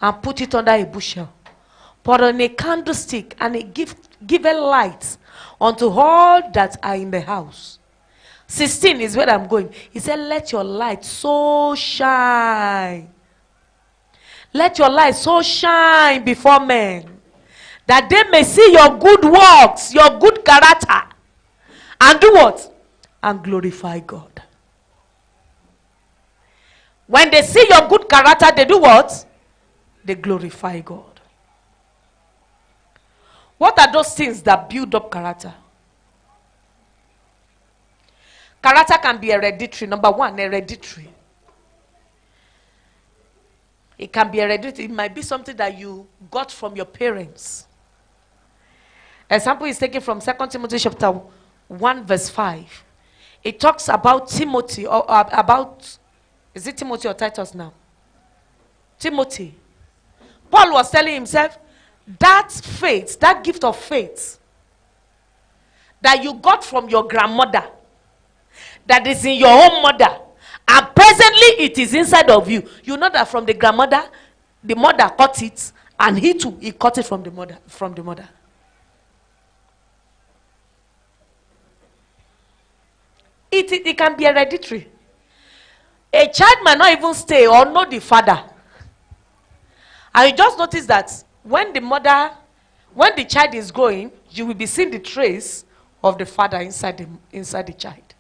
and put it under a bushel. Put on a candlestick, and it give a light unto all that are in the house. 16 is where I'm going. He said, let your light so shine. Let your light so shine before men, that they may see your good works, your good character, and do what? And glorify God. When they see your good character, they do what? They glorify God. What are those things that build up character? Character can be hereditary. Number one, hereditary. It can be hereditary. It might be something that you got from your parents. Example is taken from 2 Timothy chapter 1 verse 5. It talks about Timothy, or about, is it Timothy or Titus now? Timothy. Paul was telling himself, that faith, that gift of faith that you got from your grandmother, that is in your own mother, and presently it is inside of you. You know that from the grandmother, the mother caught it, and he too, he caught it from the mother. It can be hereditary. A child might not even stay or know the father. And you just notice that when the child is growing, you will be seeing the trace of the father inside the child.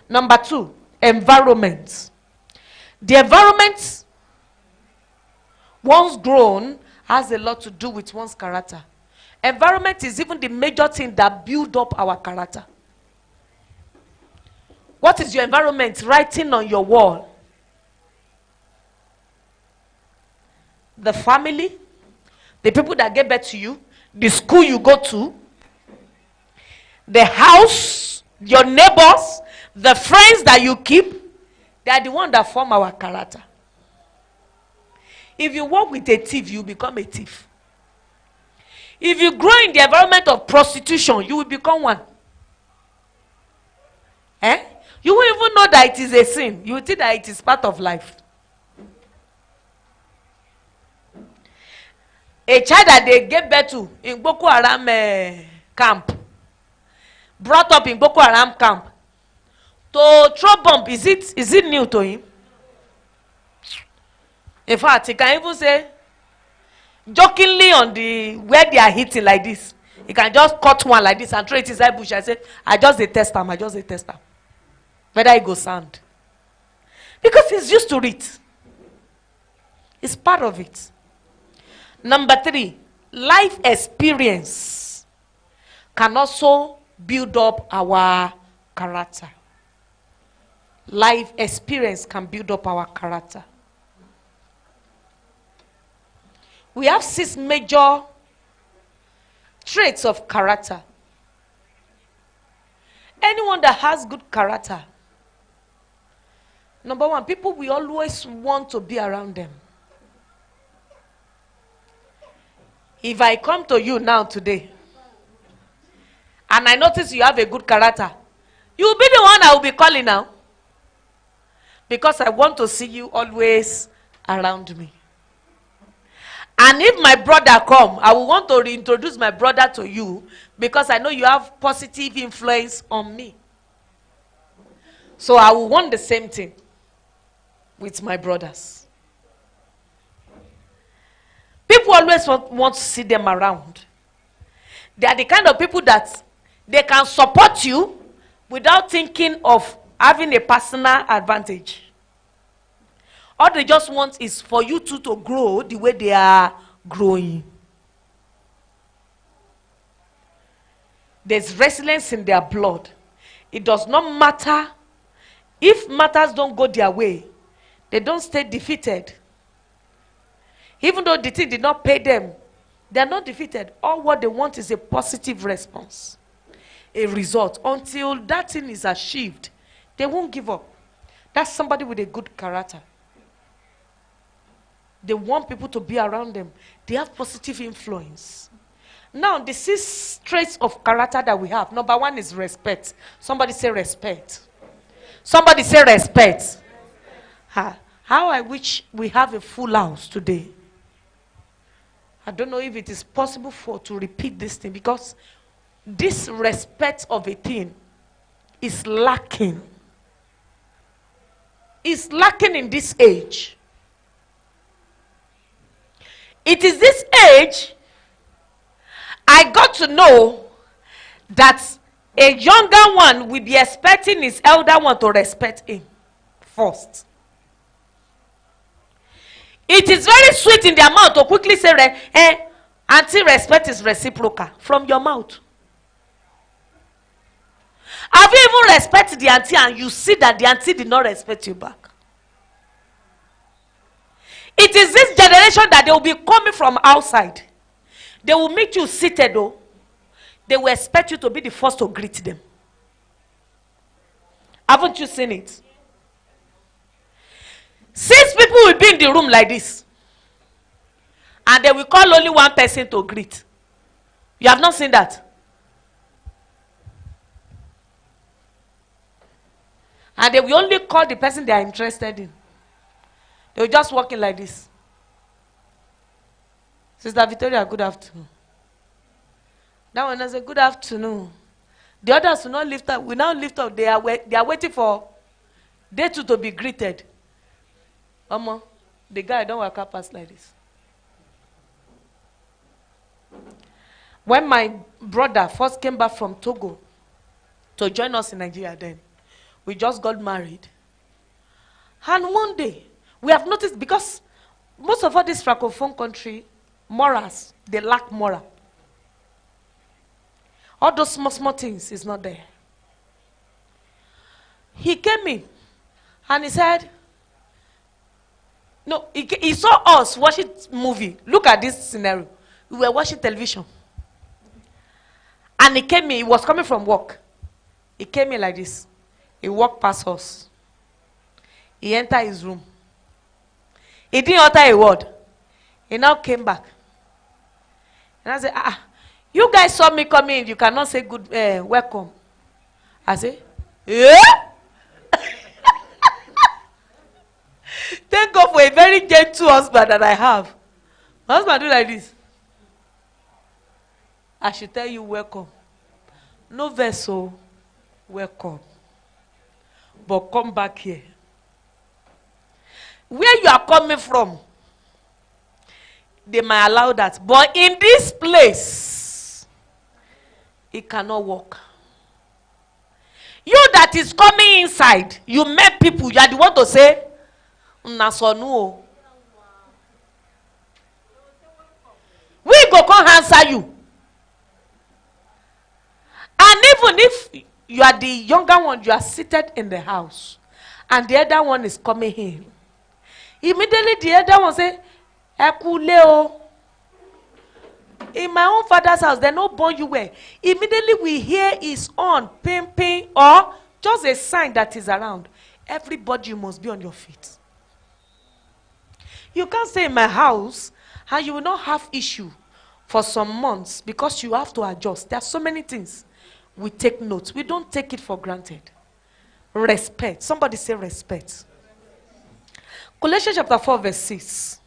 Number two, environment. The environment, once grown, has a lot to do with one's character. Environment is even the major thing that builds up our character. What is your environment writing on your wall? The family, the people that get back to you, the school you go to, the house, your neighbors, the friends that you keep, they are the ones that form our character. If you work with a thief, you become a thief. If you grow in the environment of prostitution, you will become one. You won't even know that it is a sin. You will think that it is part of life. A child that they gave birth to in Boko Haram camp, brought up in Boko Haram camp, to throw bomb, is it new to him? In fact, he can even say, jokingly on where they are hitting like this, he can just cut one like this and throw it inside bush and say, I just test them. Whether it goes sound. Because he's used to it. It's part of it. Number three, life experience can also build up our character. Life experience can build up our character. We have 6 major traits of character. Anyone that has good character, number one, people will always want to be around them. If I come to you now today, and I notice you have a good character, you will be the one I will be calling now. Because I want to see you always around me. And if my brother come, I will want to reintroduce my brother to you, because I know you have positive influence on me. So I will want the same thing with my brothers. People always want to see them around. They are the kind of people that they can support you without thinking of having a personal advantage. All they just want is for you two to grow the way they are growing. There's resilience in their blood. It does not matter. If matters don't go their way, they don't stay defeated. Even though the thing did not pay them, they are not defeated. All what they want is a positive response, a result. Until that thing is achieved, they won't give up. That's somebody with a good character. They want people to be around them. They have positive influence. Now, the 6 traits of character that we have. Number 1 is respect. Somebody say respect. Somebody say respect. How I wish we have a full house today. I don't know if it is possible to repeat this thing, because this respect of a thing is lacking. It's lacking in this age. It is this age I got to know that a younger one will be expecting his elder one to respect him first. It is very sweet in their mouth to quickly say, auntie, respect is reciprocal from your mouth. Have you even respected the auntie and you see that the auntie did not respect you back? It is this generation that they will be coming from outside. They will meet you seated though. They will expect you to be the first to greet them. Haven't you seen it? 6 people will be in the room like this, and they will call only one person to greet. You have not seen that? And they will only call the person they are interested in. They will just walk in like this. Sister Victoria, good afternoon. That one has a good afternoon. The others will not lift up. We now lift up. They are waiting for they too to be greeted. The guy don't walk up past like this. When my brother first came back from Togo to join us in Nigeria, then we just got married. And one day, we have noticed, because most of all this Francophone country, morals, they lack moral. All those small things is not there. He came in and he said, no, he saw us watching movie. Look at this scenario. We were watching television. And he came in, he was coming from work. He came in like this. He walked past us. He entered his room. He didn't utter a word. He now came back. And I said, you guys saw me coming in, you cannot say good, welcome. I said, yeah? Thank God for a very gentle husband that I have. My husband do like this. I should tell you welcome. No vessel, welcome. But come back here. Where you are coming from, they might allow that. But in this place, it cannot work. You that is coming inside, you met people, you are the one to say, Nasonu. We go come answer you. And even if you are the younger one, you are seated in the house, and the other one is coming in, immediately the other one say, Ekuleo. In my own father's house, they not born you well. Immediately we hear is on, pimping, or just a sign that is around. Everybody must be on your feet. You can't stay in my house and you will not have issue for some months because you have to adjust. There are so many things we take notes. We don't take it for granted. Respect. Somebody say respect. Colossians chapter 4 verse 6.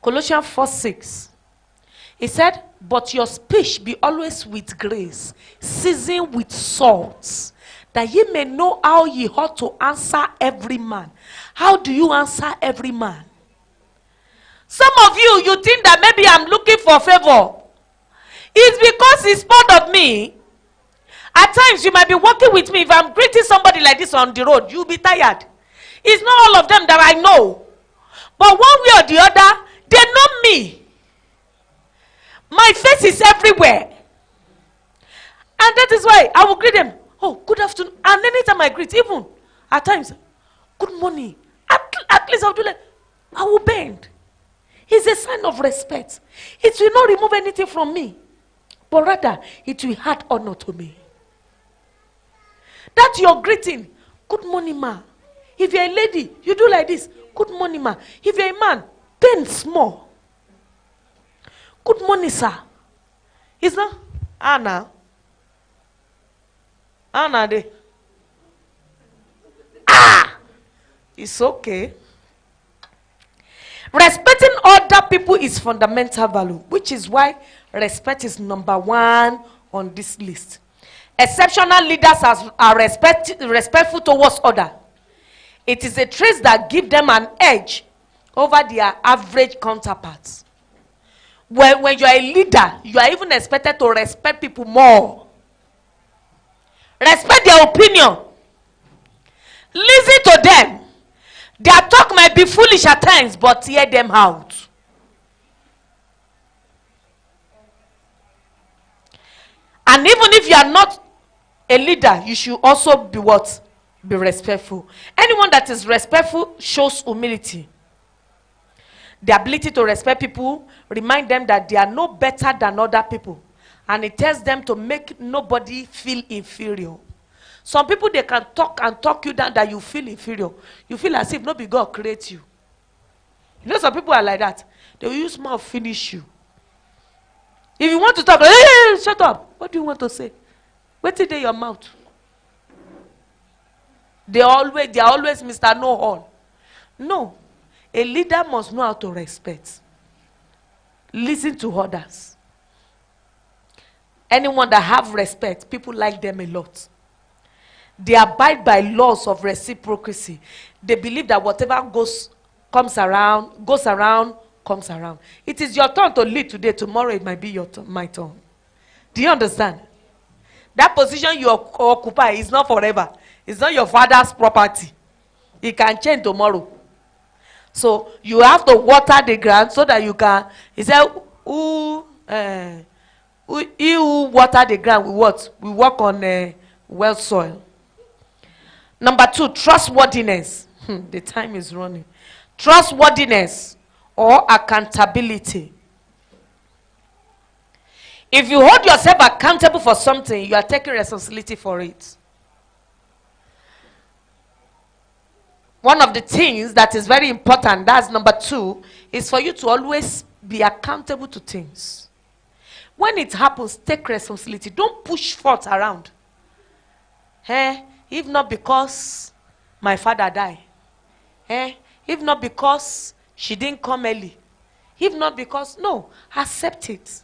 Colossians 4:6. He said, but your speech be always with grace, seasoned with salt, that ye may know how ye ought to answer every man. How do you answer every man? Some of you, you think that maybe I'm looking for favor. It's because he's part of me. At times, you might be working with me. If I'm greeting somebody like this on the road, you'll be tired. It's not all of them that I know. But one way or the other, they know me. My face is everywhere. And that is why I will greet them. Oh, good afternoon. And anytime I greet, even at times, good morning. At least I'll do like, I will bend. It's a sign of respect. It will not remove anything from me, but rather it will add honor to me. That's your greeting. Good morning, ma. If you're a lady, you do like this. Good morning, ma. If you're a man, bend small. Good morning, sir. It's not Anna. Anna de. It's okay. Respecting other people is fundamental value, which is why respect is number one on this list. Exceptional leaders are respectful towards others. It is a trait that gives them an edge over their average counterparts. When you are a leader, you are even expected to respect people more. Respect their opinion. Listen to them. Their talk might be foolish at times, but hear them out. And even if you are not a leader, you should also be what? Be respectful. Anyone that is respectful shows humility. The ability to respect people, remind them that they are no better than other people. And it tells them to make nobody feel inferior. Some people, they can talk and talk you down that you feel inferior. You feel as if nobody God create you. You know some people are like that. They will use mouth finish you. If you want to talk, hey, shut up. What do you want to say? Wait till they your mouth. They are always Mr. No Horn. No. A leader must know how to respect. Listen to others. Anyone that have respect, people like them a lot. They abide by laws of reciprocity. They believe that whatever comes around. It is your turn to lead today. Tomorrow it might be my turn. Do you understand? That position you occupy is not forever. It's not your father's property. It can change tomorrow. So you have to water the ground so that you can. He said, he who water the ground will what? We work on well soil. Number 2, trustworthiness. The time is running. Trustworthiness or accountability. If you hold yourself accountable for something, you are taking responsibility for it. One of the things that is very important, that's number 2, is for you to always be accountable to things. When it happens, take responsibility. Don't push forth around. If not because my father died. If not because she didn't come early. If not because, no, accept it.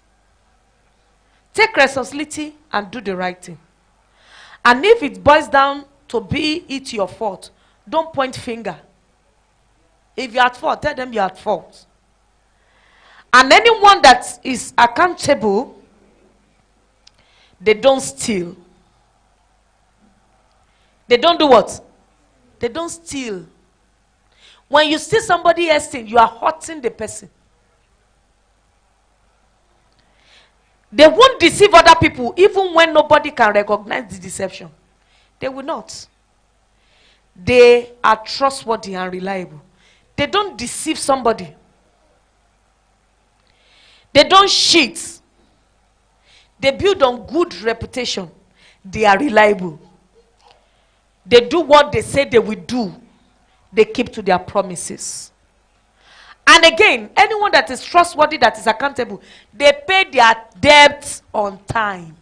Take responsibility and do the right thing. And if it boils down to be it your fault, don't point finger. If you're at fault, tell them you're at fault. And anyone that is accountable, they don't steal. They don't do what? They don't steal. When you see somebody else thing, you are hurting the person. They won't deceive other people even when nobody can recognize the deception. They will not. They are trustworthy and reliable. They don't deceive somebody. They don't cheat. They build on good reputation. They are reliable. They do what they say they will do. They keep to their promises. And again, anyone that is trustworthy, that is accountable, they pay their debts on time.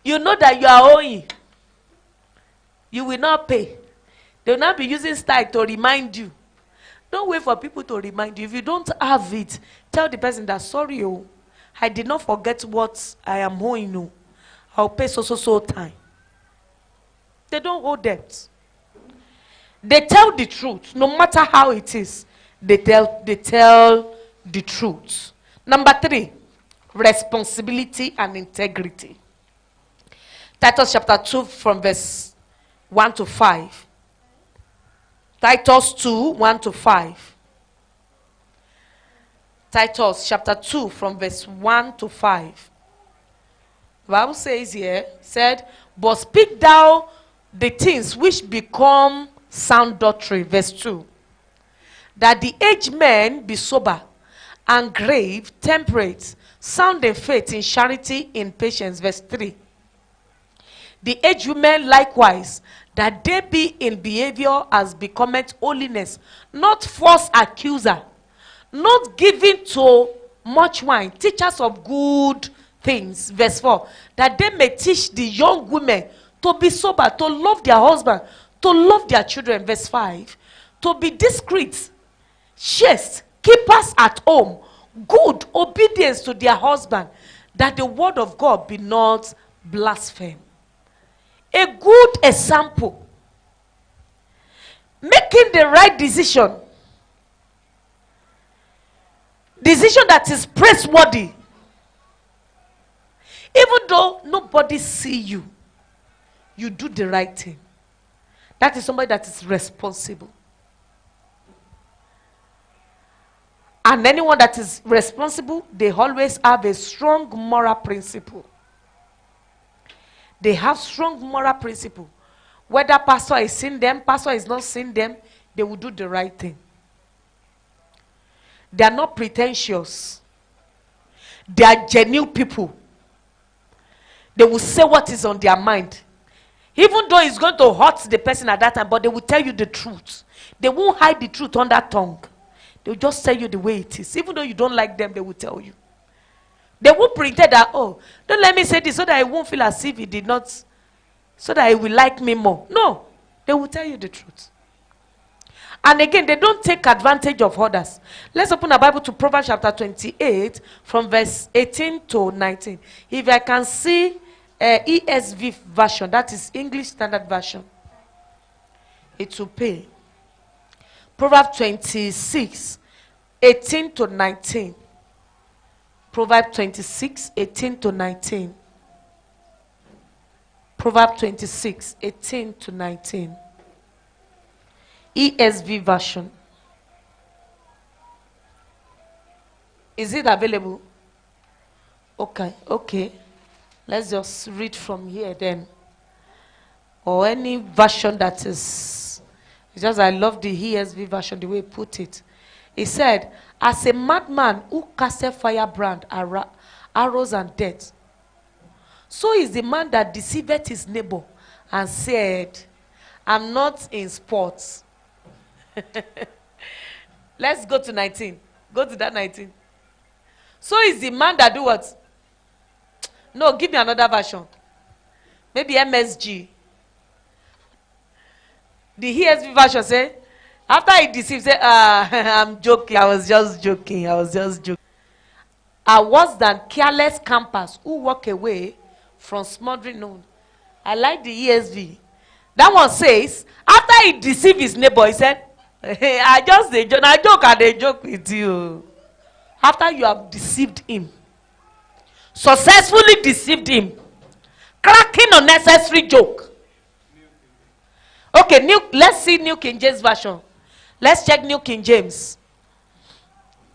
You know that you are owing. You will not pay. They will not be using style to remind you. Don't wait for people to remind you. If you don't have it, tell the person that, sorry, I did not forget what I am owing. I'll pay so time. They don't owe debts. They tell the truth, no matter how it is. They tell the truth. Number 3, responsibility and integrity. Titus chapter 2 from verse 1 to 5. Titus 2, 1 to 5. Titus chapter 2 from verse 1 to 5. The Bible says here, said, but speak thou the things which become sound doctrine, verse 2. That the aged men be sober and grave, temperate, sound in faith, in charity, in patience, verse 3. The aged women likewise, that they be in behavior as becometh holiness, not false accuser, not given to much wine, teachers of good things, verse 4, that they may teach the young women to be sober, to love their husband, to love their children, verse 5, to be discreet, chaste, keepers at home, good, obedience to their husband, that the word of God be not blasphemed. A good example. Making the right decision. Decision that is praiseworthy. Even though nobody see you, you do the right thing. That is somebody that is responsible. And anyone that is responsible, they always have a strong moral principle. They have strong moral principle. Whether pastor is seeing them, pastor is not seeing them, they will do the right thing. They are not pretentious. They are genuine people. They will say what is on their mind. Even though it's going to hurt the person at that time, but they will tell you the truth. They won't hide the truth on that tongue. They will just tell you the way it is. Even though you don't like them, they will tell you. They won't pretend that, oh, don't let me say this so that I won't feel as if he did not, so that he will like me more. No, they will tell you the truth. And again, they don't take advantage of others. Let's open our Bible to Proverbs chapter 28 from verse 18 to 19. If I can see ESV version, that is English Standard Version, it will pay. Proverbs 26, 18 to 19. Proverbs 26, 18 to 19. Proverbs 26, 18 to 19. ESV version. Is it available? Okay. Let's just read from here then. Or any version that is. It's just I love the ESV version, the way he put it. He said, as a madman who casteth firebrand, arrows and death, so is the man that deceiveth his neighbor and said, I'm not in sports. Let's go to 19. Go to that 19. So is the man that do what? No, give me another version. Maybe MSG. The ESV version say, after he deceived, say, I'm joking. I was just joking. Are worse than careless campers who walk away from smothering noon. I like the ESV. That one says, after he deceived his neighbor, he said, hey, I joke with you. After you have deceived him, successfully deceived him, cracking unnecessary joke. Okay, let's see New King James Version. Let's check New King James.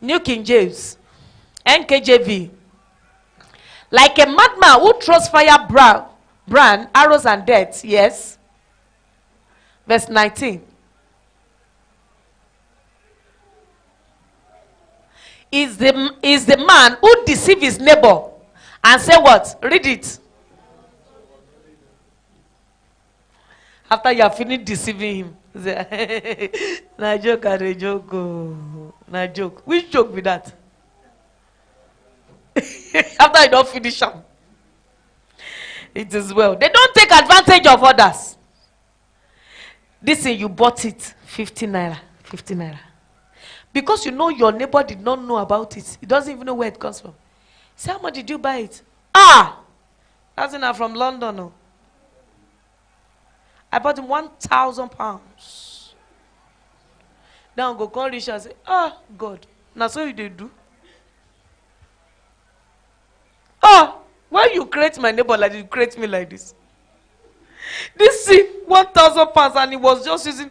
New King James. NKJV. Like a madman who throws brand, arrows and death. Yes. Verse 19. Is the man who deceives his neighbor and say what? Read it. After you have finished deceiving him, say, na joke, na joke, na joke. Which joke be that? After you don't finish them, it is well. They don't take advantage of others. This thing you bought it 50 naira, 50 naira. Because you know your neighbor did not know about it. He doesn't even know where it comes from. Say, how much did you buy it? That's not from London. No. I bought him £1,000. Now go call Risha and say, God, now so you do. Why you create my neighbor like you create me like this? This is £1,000 and he was just using,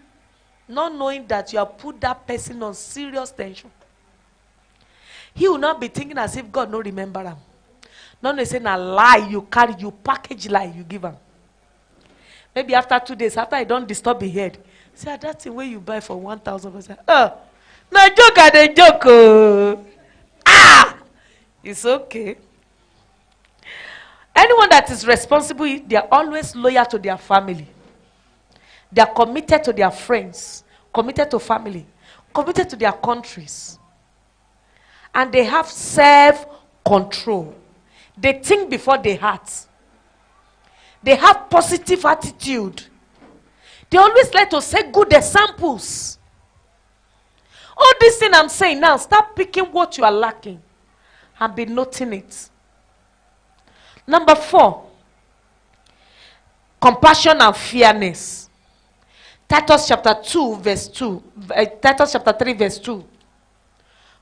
not knowing that you have put that person on serious tension. He will not be thinking as if God no remember him. Not they say a lie you carry, you package lie you give him. Maybe after 2 days, after I don't disturb his head, say that's the way you buy for 1,000. Na joke and a joke. It's okay. Anyone that is responsible, they are always loyal to their family. They are committed to their friends, committed to family, committed to their countries. And they have self-control. They think before they act. They have positive attitude. They always like to say good examples. All this thing I'm saying now, start picking what you are lacking and be noting it. Number 4, compassion and fairness. Titus chapter 2 verse 2. Titus chapter 3 verse 2.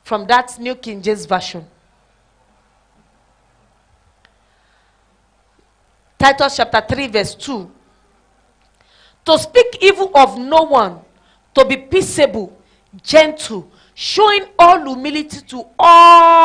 From that New King James Version. Titus chapter 3 verse 2. To speak evil of no one, to be peaceable, gentle, showing all humility to all